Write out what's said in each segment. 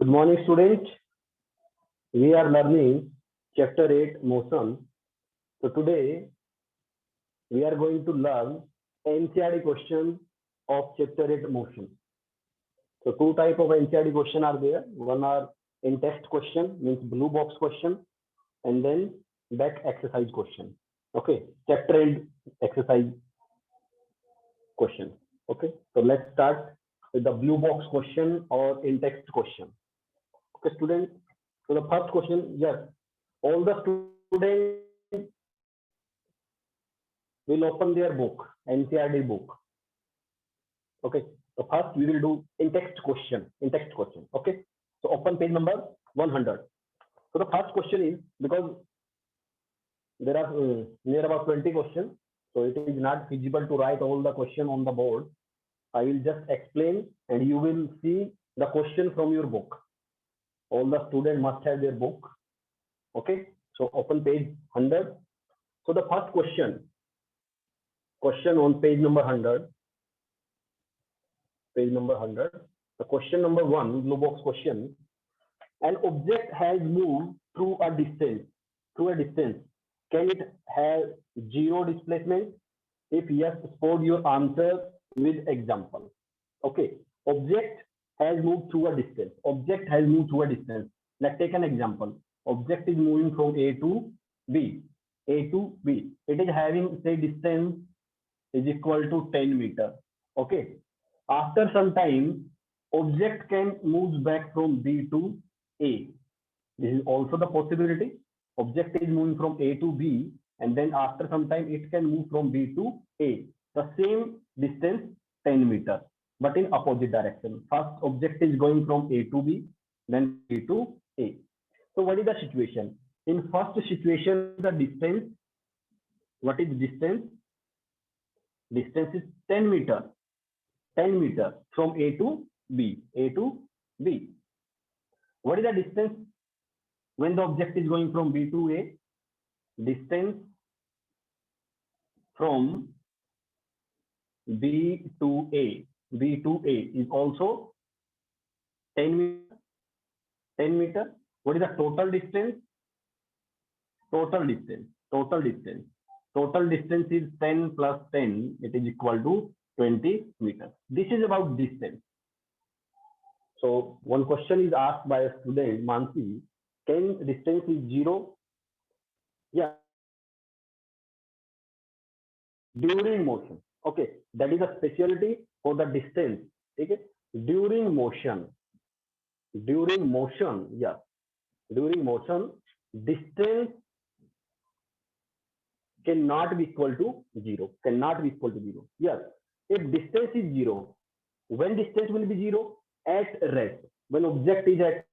Good morning, students. We are learning chapter 8 motion. So today we are going to learn NCERT question of chapter 8 motion. So two type of NCERT question are there. One are in text question, means blue box question, and then back exercise question. Okay, chapter 8 exercise question. Okay, so let's start with the blue box question or in text question. Okay, students. So the first question, yes, all the students will open their book, NCERT book. Okay, so first we will do in text question. Okay, so open page number 100. So the first question is, because there are near about 20 questions, so it is not feasible to write all the question on the board. I will just explain and you will see the question from your book. All the students must have their book. Okay, so open page 100. So the first question on page number 100. The question number 1, blue box question. An object has moved through a distance. Can it have zero displacement? If yes, support your answer with example. Okay, object has moved through a distance. Let's take an example. Object is moving from A to B. It is having, say, distance is equal to 10 meters. Okay. After some time, object can move back from B to A. This is also the possibility. Object is moving from A to B, and then after some time, it can move from B to A. The same distance, 10 meters, but in opposite direction. First, object is going from A to B, then B to A. So what is the situation? In first situation, the distance, what is distance? Distance is 10 meters. 10 meters from A to B. What is the distance when the object is going from B to A? Distance from B to A is also 10 meters. 10 meters. What is the total distance? Total distance is 10 plus 10. It is equal to 20 meters. This is about distance. So one question is asked by a student, Mansi, can distance is zero? Yeah. During motion. Okay, that is a specialty for the distance. Okay, during motion, yeah. During motion, distance cannot be equal to zero. Yes, if distance is zero, when distance will be zero? At rest. When object is at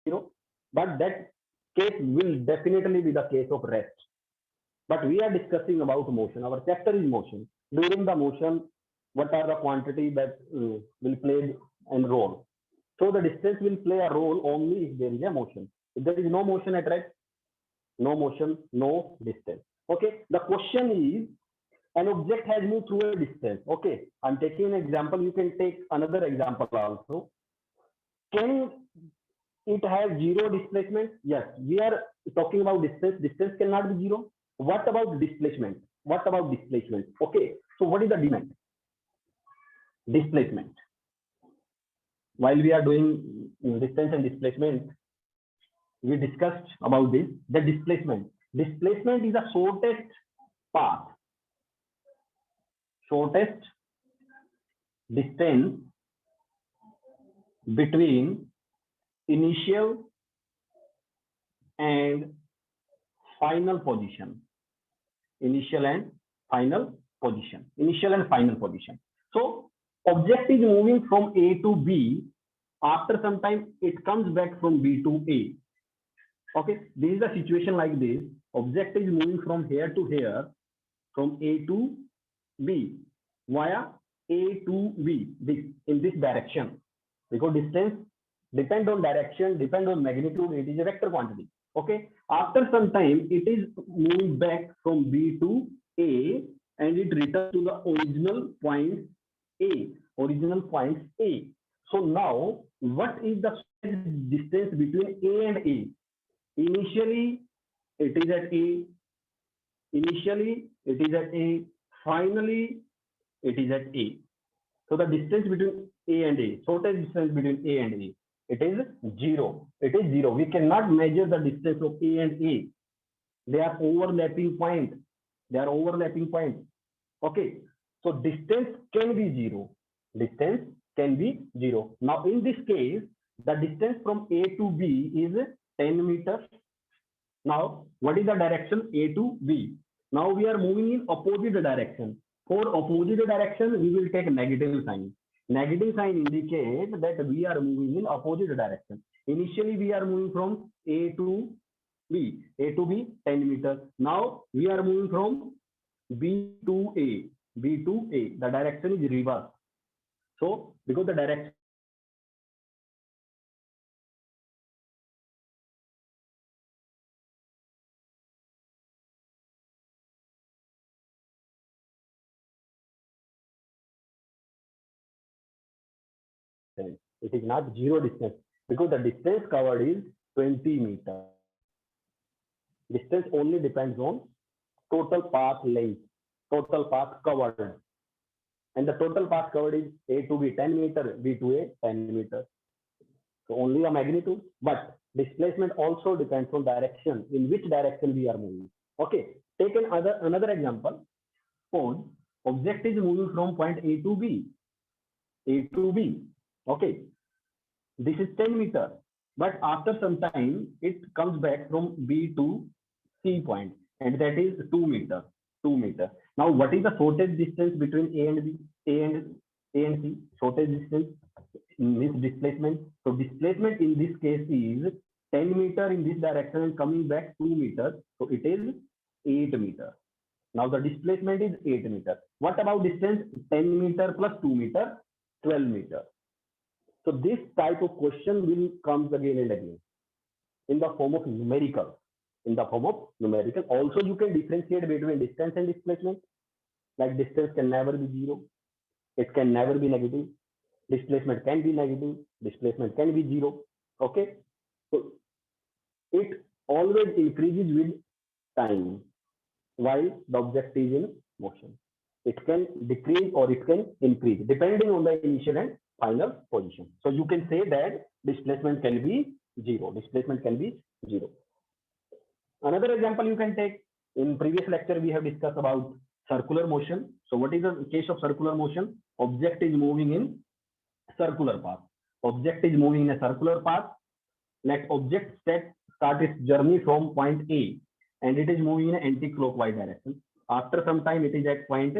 zero, but that case will definitely be the case of rest. But we are discussing about motion. Our chapter is motion. During the motion, what are the quantity that will play a role? So the distance will play a role only if there is a motion. If there is no motion at rest, no motion, no distance. Okay. The question is, an object has moved through a distance. Okay. I'm taking an example. You can take another example also. Can it have zero displacement? Yes. We are talking about distance. Distance cannot be zero. What about displacement? Okay. So what is the demand? Displacement. While we are doing distance and displacement, we discussed about this. The displacement. Displacement is the shortest path. Shortest distance between initial and final position. Initial and final position. So object is moving from A to B. After some time, it comes back from B to A. Okay, this is the situation like this. Object is moving from here to here, from A to B via A to B, this in this direction, because distance depend on direction, depend on magnitude, it is a vector quantity. Okay. After some time, it is moving back from B to A and it returns to the original point A, original point A. So now, what is the distance between A and A? Initially, it is at A. Initially, it is at A. Finally, it is at A. So the distance between A and A, shortest distance between A and A, it is 0. It is 0. We cannot measure the distance of A and A. They are overlapping points. They are overlapping points. Okay. So distance can be 0. Distance can be 0. Now in this case, the distance from A to B is 10 meters. Now, what is the direction A to B? Now we are moving in opposite direction. For opposite direction, we will take negative sign. Negative sign indicates that we are moving in opposite direction. Initially, we are moving from A to B. A to B, 10 meters. Now we are moving from B to A. B to A. The direction is reverse. So, because the direction it is not 0 distance, because the distance covered is 20 meters. Distance only depends on total path length, total path covered. And the total path covered is A to B 10 meter, B to A 10 meter. So only a magnitude, but displacement also depends on direction, in which direction we are moving. Okay, take another example. Suppose object is moving from point A to B. A to B. Okay, this is 10 meter, but after some time it comes back from B to C point, and that is 2 meter. 2 meter. Now, what is the shortest distance between A and B? A and C. Shortest distance means displacement. So displacement in this case is 10 meter in this direction and coming back 2 meters. So it is 8 meter. Now the displacement is 8 meter. What about distance? 10 meter plus 2 meter, 12 meter. So this type of question will come again and again in the form of numerical. In the form of numerical. Also, you can differentiate between distance and displacement. Like distance can never be 0. It can never be negative. Displacement can be negative. Displacement can be 0. Okay. So it always increases with time while the object is in motion. It can decrease or it can increase depending on the initial and final position. So you can say that displacement can be 0. Displacement can be 0. Another example you can take, in previous lecture we have discussed about circular motion. So what is the case of circular motion? Object is moving in circular path. Object is moving in a circular path. Let object start its journey from point A and it is moving in an anti-clockwise direction. After some time it is at point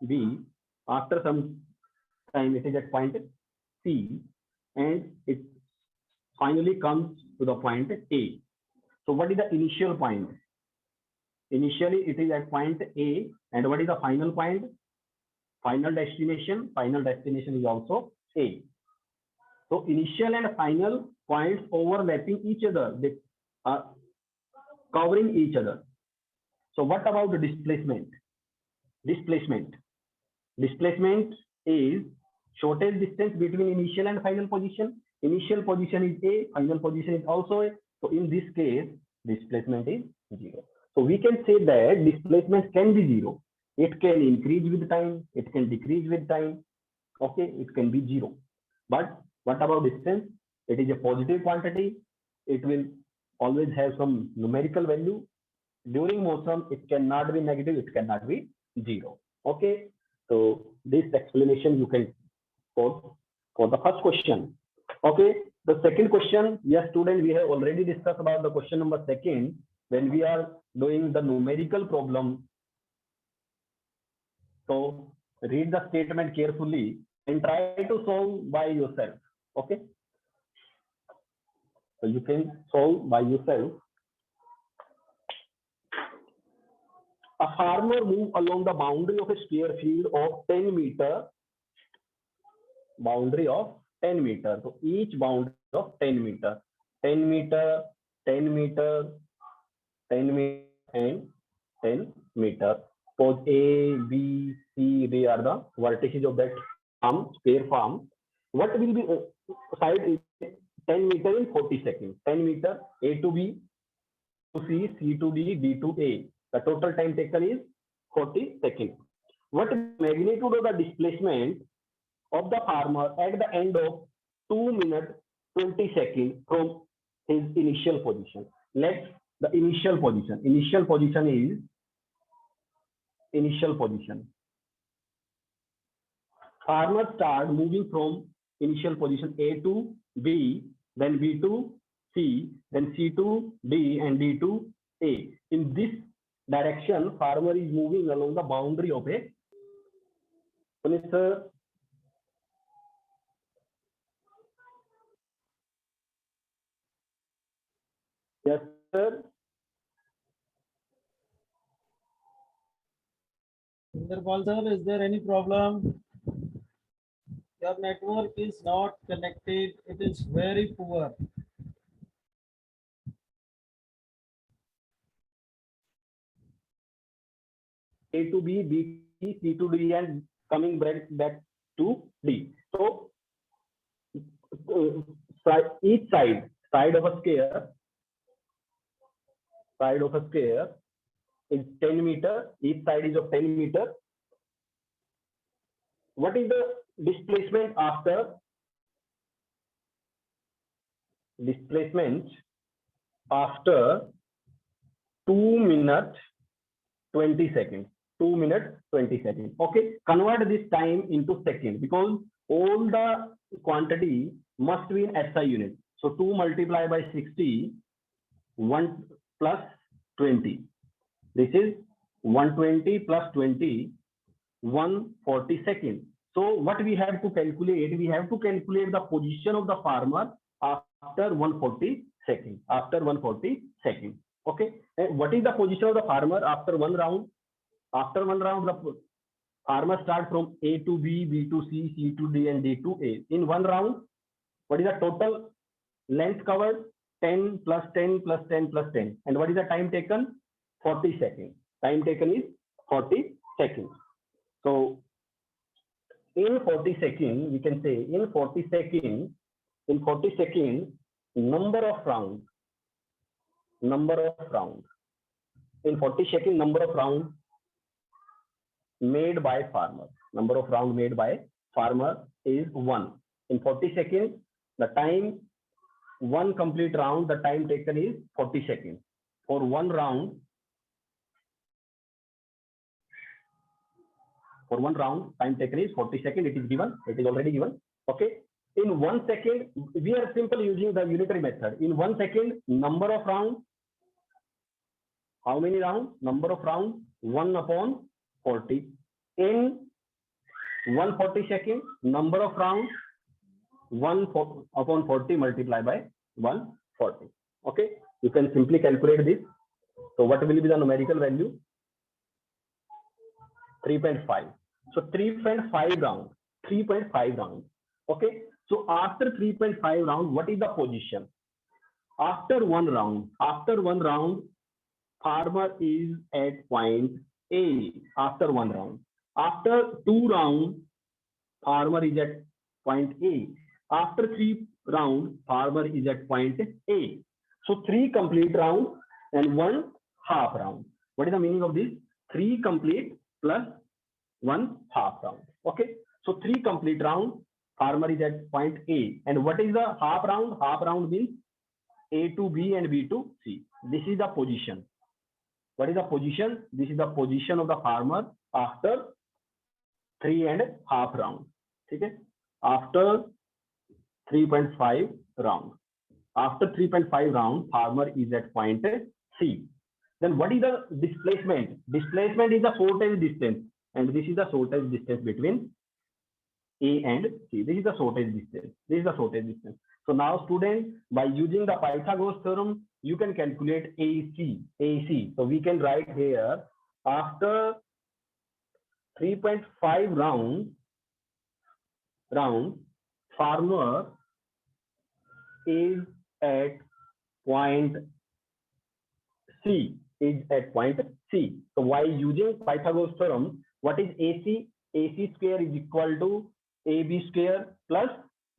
B. After some time it is at point C and it finally comes to the point A. So what is the initial point? Initially it is at point A, and what is the final point? Final destination. Final destination is also A. So initial and final points overlapping each other. They are covering each other. So what about the displacement? Displacement is shortest distance between initial and final position. Initial position is A, final position is also A. So in this case, displacement is 0. So we can say that displacement can be 0. It can increase with time. It can decrease with time. Okay, it can be 0. But what about distance? It is a positive quantity. It will always have some numerical value. During motion, it cannot be negative. It cannot be 0. Okay. So this explanation you can for the first question. Okay. The second question, yes, student, we have already discussed about the question number 2 when we are doing the numerical problem. So read the statement carefully and try to solve by yourself. Okay. So you can solve by yourself. A farmer moves along the boundary of a sphere field of 10 meter boundary of 10 meter. So each boundary of 10 meter, 10 meter, 10 meter, 10 meter, and 10 meter. Suppose A, B, C, they are the vertices of that farm, spare farm. What will be side is 10 meter in 40 seconds. 10 meter, A to B, to C, C to D, D to A. The total time taken is 40 seconds. What is the magnitude of the displacement of the farmer at the end of 2 minutes 20 seconds from his initial position? Let's the initial position. Initial position is initial position. Farmer start moving from initial position A to B, then B to C, then C to D, and D to A. In this direction, farmer is moving along the boundary of a. Sir. Yes, sir. Inderpal sir, is there any problem? Your network is not connected. It is very poor. A to B, B to C, C to D, and coming back to D. So each side of a square is 10 meter. Each side is of 10 meter. What is the displacement after 2 minutes 20 seconds? 2 minutes 20 seconds. Okay, convert this time into seconds because all the quantity must be in SI unit. So 2 multiplied by 60, 1 plus 20. This is 120 plus 20, 140 seconds. So what we have to calculate? We have to calculate the position of the farmer after 140 seconds. After 140 seconds. Okay. And what is the position of the farmer after one round? After one round, the farmer starts from A to B, B to C, C to D, and D to A. In one round, what is the total length covered? 10 plus 10 plus 10 plus 10. And what is the time taken? 40 seconds. Time taken is 40 seconds. So in 40 seconds, we can say in 40 seconds, number of rounds. In 40 seconds, number of rounds made by farmer. Number of rounds made by farmer is 1. In 40 seconds, the time, one complete round, the time taken is 40 seconds. For one round, time taken is 40 seconds. It is given. It is already given. Okay. In 1 second, we are simply using the unitary method. In 1 second, number of rounds. How many rounds? Number of rounds, 1 upon 40. In 140 seconds, number of rounds, 1 upon 40 multiplied by 140. Okay. You can simply calculate this. So what will be the numerical value? 3.5. So 3.5 round. 3.5 round. Okay. So after 3.5 round, what is the position? After one round, farmer is at point A. After one round. After 2 rounds, farmer is at point A. After 3 rounds, farmer is at point A. So 3 complete rounds and 1 half round. What is the meaning of this? 3 complete plus 1 half round. Okay. So 3 complete rounds, farmer is at point A. And what is the half round? Half round means A to B and B to C. This is the position. What is the position? This is the position of the farmer after 3.5 rounds. Okay. After 3.5 round. After 3.5 round, farmer is at point C. Then what is the displacement? Displacement is the shortest distance, and this is the shortest distance between A and C. This is the shortest distance. So now, students, by using the Pythagoras theorem, you can calculate AC. So we can write here after 3.5 round, farmer is at point C. Is at point C. So while using Pythagoras theorem, what is AC? AC square is equal to AB square plus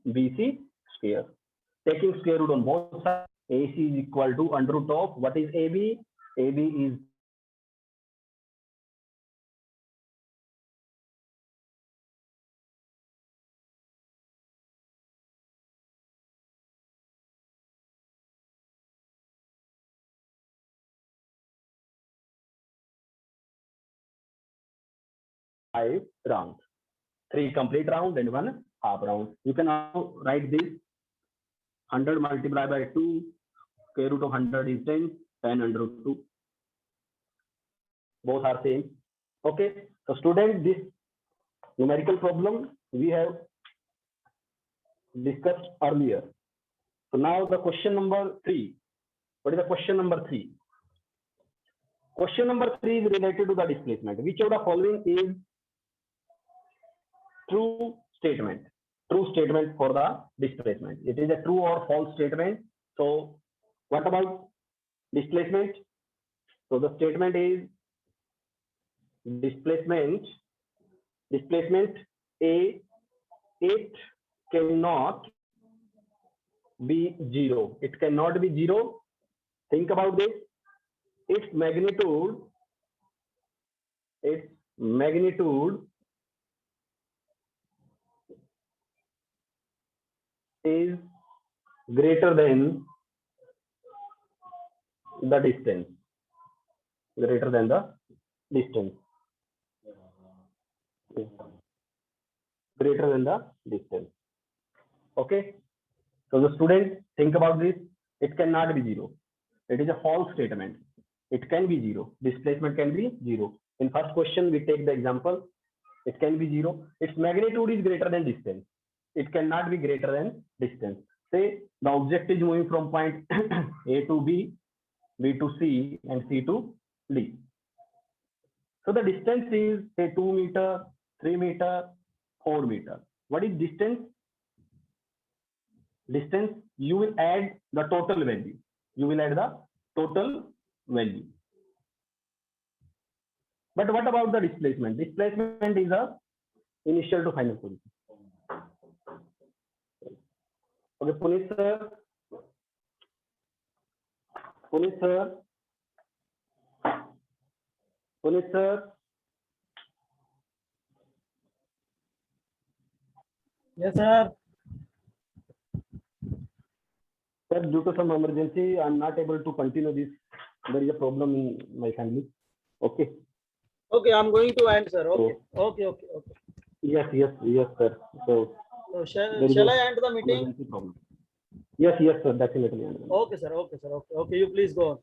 BC square. Taking square root on both sides, AC is equal to under root of what is AB? AB is five rounds. 3 complete round and 1 half round. You can now write this 100 multiplied by 2, square root of 100 is 10, 10 under root 2. Both are same. Okay. So student, this numerical problem we have discussed earlier. So now the question number 3. What is the question number 3? Question number 3 is related to the displacement. Which of the following is true statement? True statement for the displacement. It is a true or false statement. So what about displacement? So the statement is displacement A, it cannot be 0. It cannot be 0. Think about this. Its magnitude is greater than the distance. Greater than the distance. Greater than the distance. Okay. So the student, think about this. It cannot be 0. It is a false statement. It can be 0. Displacement can be 0. In first question, we take the example. It can be 0. Its magnitude is greater than distance. It cannot be greater than distance. Say the object is moving from point A to B, B to C, and C to D. So the distance is say 2 meter, 3 meter, 4 meter. What is distance? Distance, you will add the total value. You will add the total value. But what about the displacement? Displacement is a initial to final position. Okay, Puneet sir. Puneet sir. Puneet sir. Yes, sir. Sir, due to some emergency, I'm not able to continue this. There is a problem in my family. Okay. Okay, I'm going to end, sir. Okay. Okay. Yes, sir. So shall I end the meeting? Yes, sir, definitely. Okay, sir. Okay. You please go on.